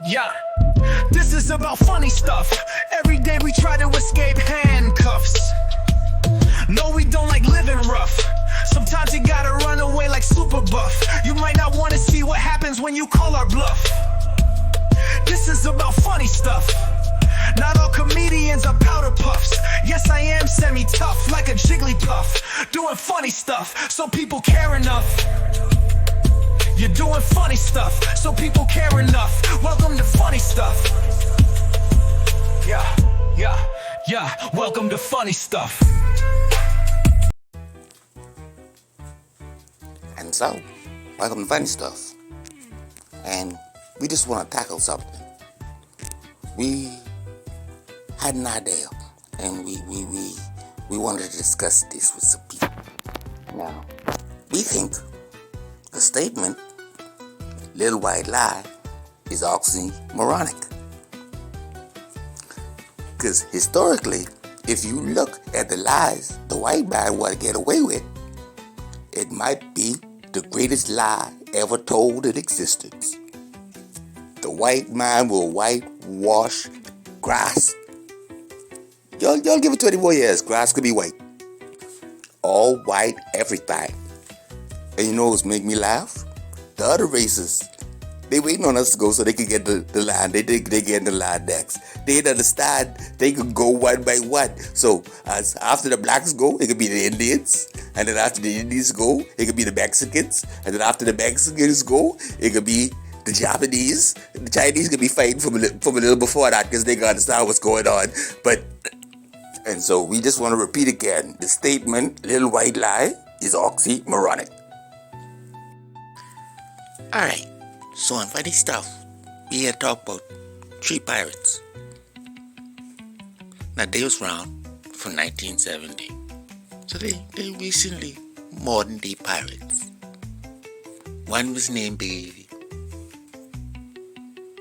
Yeah, this is about funny stuff. Every day we try to escape handcuffs. No, we don't like living rough. Sometimes you gotta run away like super buff. You might not want to see what happens when you call our bluff. This is about funny stuff. Not all comedians are powder puffs. Yes, I am semi-tough like a Jigglypuff. Doing funny stuff so people care enough. You're doing funny stuff so people care enough. Welcome to funny stuff. Yeah, welcome to funny stuff. And so, welcome to Funny Stuff. And we just want to tackle something. We had an idea, and we wanted to discuss this with some people. Now, we think the statement, Little White Lie, is oxymoronic. Because historically, if you look at the lies the white man want to get away with, it might be the greatest lie ever told in existence. The white man will whitewash grass. Y'all give it 20 more years, grass could be white. All white, everything. And you know what's make me laugh? The other races, they waiting on us to go so they can get the line. They get in the line next. They didn't understand they could go one by one. So as after the blacks go, it could be the Indians. And then after the Indians go, it could be the Mexicans. And then after the Mexicans go, it could be the Japanese. The Chinese could be fighting from a little before that because they got to understand what's going on. And so we just want to repeat again. The statement, Little White Lie, is oxymoronic. Alright, so on Funny Stuff, we had talked about 3 pirates. Now they was around from 1970. So they recently modern day pirates. One was named Biggity.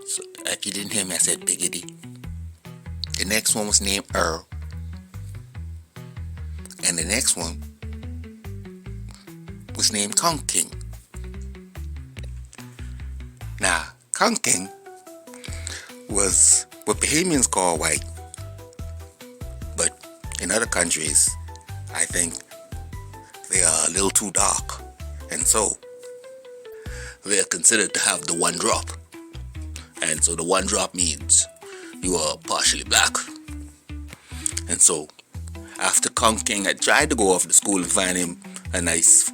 So if you didn't hear me, I said Biggity. The next one was named Earl. And the next one was named Conch King. Now, Conch King was what Bahamians call white. But in other countries, I think they are a little too dark. And so, they are considered to have the one drop. And so the one drop means you are partially black. And so, after Conch King had tried to go off to school and find him a nice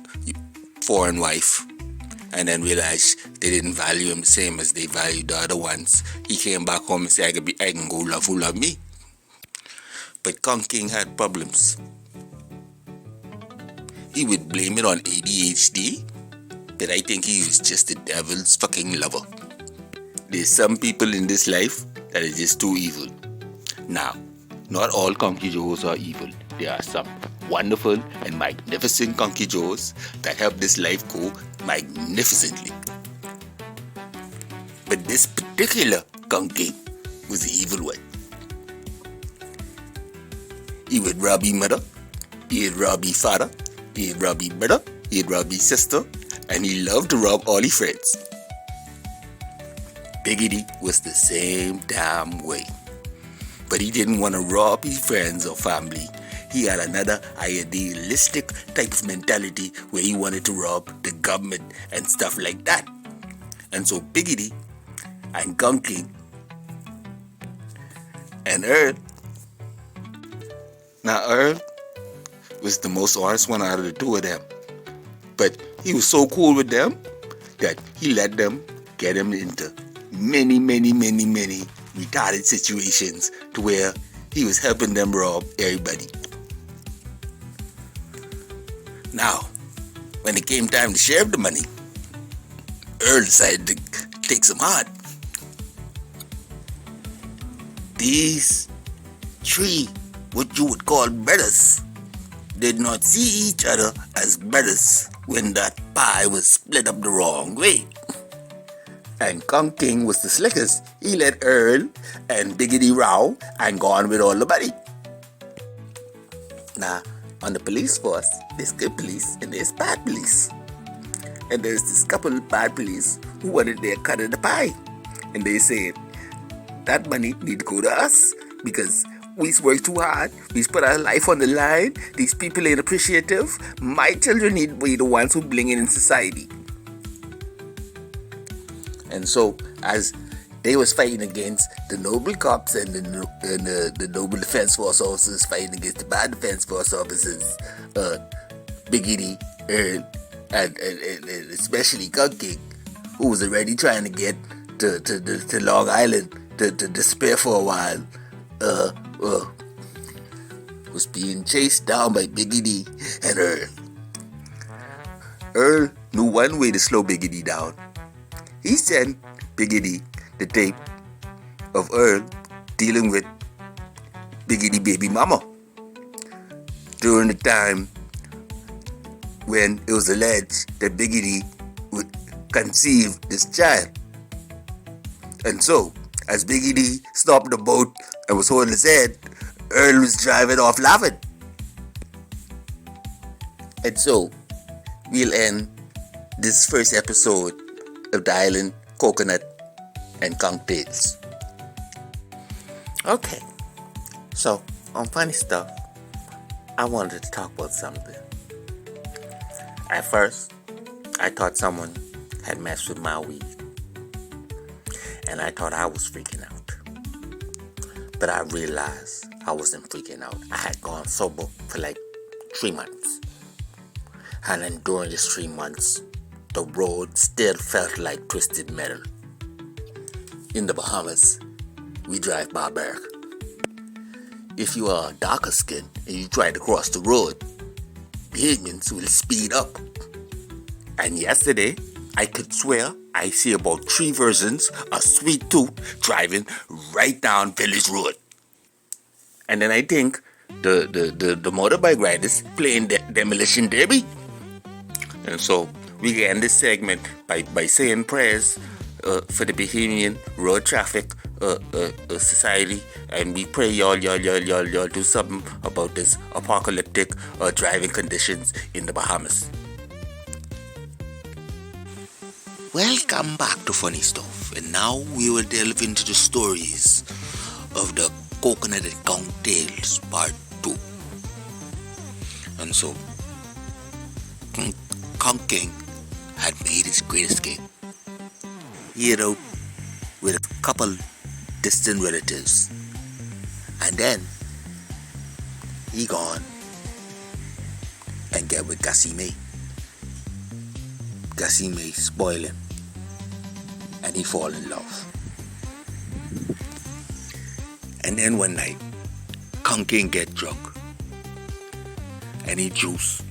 foreign wife, and then realized they didn't value him the same as they valued the other ones, he came back home and said, I can go love who love me. But Conch King had problems. He would blame it on ADHD, but I think he was just the devil's fucking lover. There's some people in this life that are just too evil. Now, not all Conky Joes are evil. There are some wonderful and magnificent Conky Joes that help this life go magnificently. But this particular Conky was the evil one. He would rob his mother, he would rob his father, he would rob his brother, he would rob his sister, and he loved to rob all his friends. Biggity was the same damn way. But he didn't want to rob his friends or family. He had another idealistic type of mentality where he wanted to rob the government and stuff like that. And so Biggity and Conch King and Earl. Now Earl was the most honest one out of the 2 of them. But he was so cool with them that he let them get him into many retarded situations to where he was helping them rob everybody. Now, when it came time to share the money, Earl decided to take some heart. These 3, what you would call brothers, did not see each other as brothers when that pie was split up the wrong way. And Conch King was the slickest. He let Earl and Biggity row and go on with all the money. Now, on the police force, there's good police and there's bad police. And there's this couple of bad police who wanted their cut of the pie. And they said, that money need to go to us because we work too hard. We put our life on the line. These people ain't appreciative. My children need to be the ones who bling it in society. And so, as they was fighting against the noble cops and the noble defense force officers fighting against the bad defense force officers, Big Edie, Earl, and especially Kung King, who was already trying to get to Long Island to spare for a while, was being chased down by Big Edie and Earl. Earl knew one way to slow Big Edie down. He sent Big Edie the tape of Earl dealing with Big Edie baby mama during the time when it was alleged that Big Edie would conceive this child. And so, as Big Edie stopped the boat and was holding his head, Earl was driving off laughing. And so, we'll end this first episode of the Island Coconut and Conch Tales. Okay, so on funny stuff, I wanted to talk about something. At first, I thought someone had messed with my weed, and I thought I was freaking out. But I realized I wasn't freaking out. I had gone sober for like 3 months, and then during these 3 months, the road still felt like twisted metal. In the Bahamas, we drive barbaric. If you are darker skinned and you try to cross the road, Bahamians will speed up. And yesterday, I could swear I see about 3 versions of Sweet Tooth driving right down Village Road. And then I think the motorbike riders playing Demolition Derby. And so we can end this segment by saying prayers for the Bahamian Road Traffic Society, and we pray y'all do something about this apocalyptic driving conditions in the Bahamas. Welcome back to Funny Stuff, and now we will delve into the stories of the Coconut and Conch Tales Part 2. And so, Conch King had made his great escape. He hid out with a couple distant relatives, and then he gone and get with Gussie Mae. Gussie Mae spoil him, and he fall in love. And then one night, Conch King get drunk, and he juice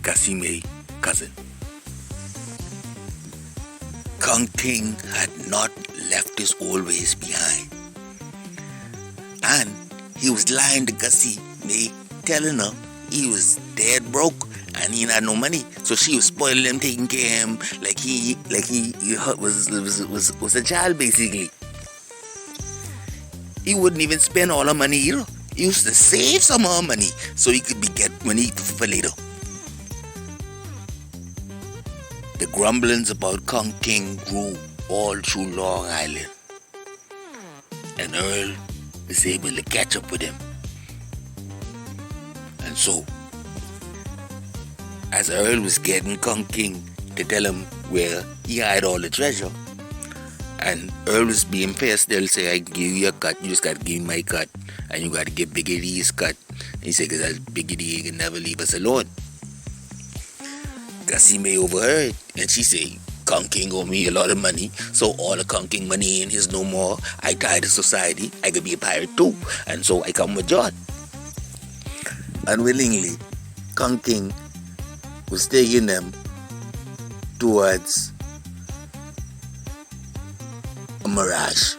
Gussie Mae cousin. Conch King had not left his old ways behind, and he was lying to Gussie Mae, telling her he was dead broke and he had no money. So she was spoiling him, taking care of him like he was a child basically. He wouldn't even spend all her money either. He used to save some of her money so he could get money for later. The grumblings about Conch King grew all through Long Island, and Earl was able to catch up with him. And so, as Earl was getting Conch King to tell him where he hid all the treasure, and Earl was being fair still, say, I can give you a cut, you just gotta give me my cut, and you gotta give Big Edie his cut. And he said, because Big Edie can never leave us alone. Gussie Mae overheard, and she said, Conch King owe me a lot of money, so all the Conch King money ain't his no more. I tie to society, I could be a pirate too, and so I come with John. Unwillingly, Conch King was taking them towards a mirage,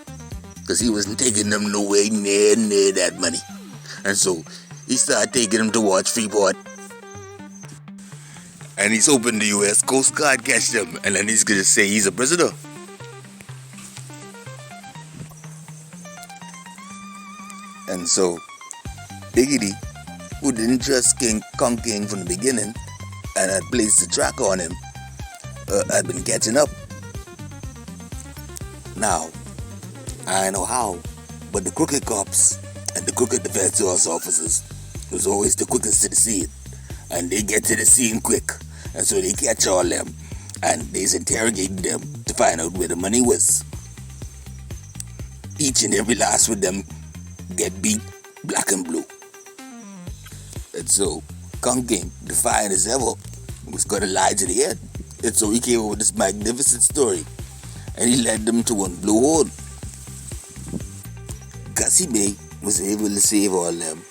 because he wasn't taking them nowhere near that money. And so he started taking them towards Freeport. And he's hoping the U.S. Coast Guard catch them, and then he's gonna say he's a prisoner. And so Big Edie, who didn't trust Conch King from the beginning and had placed the track on him, had been catching up. Now, I don't know how, But the crooked cops and the crooked defense officers was always the quickest to the scene. And they get to the scene quick. And so they catch all them. And they's interrogating them to find out where the money was. Each and every last one of them get beat black and blue. And so Kong King, defiant as ever, was gonna lie to the end. And so he came up with this magnificent story. And he led them to one blue hole. Gussie Mae was able to save all them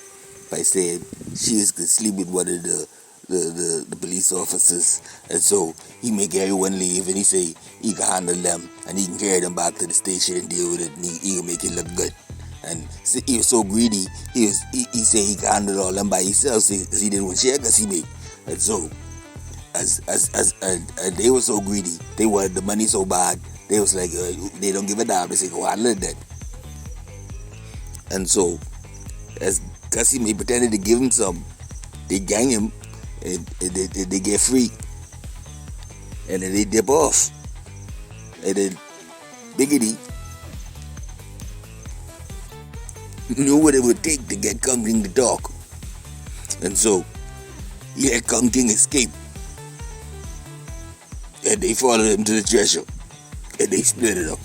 by saying she is gonna sleep with one of the police officers. And so he make everyone leave, and he say he can handle them and he can carry them back to the station and deal with it, and he can make it look good. And he was so greedy, he said he can handle all them by himself because he didn't want to share Gussie Mae. And so and they were so greedy, they wanted the money so bad, they was like, they don't give a damn, they say go handle it then. And so as Gussie Mae pretended to give him some, they gang him, and they get free, and then they dip off. And then Biggity knew what it would take to get Kong King to talk, and so he let Kong King escape, and they followed him to the treasure, and they split it up.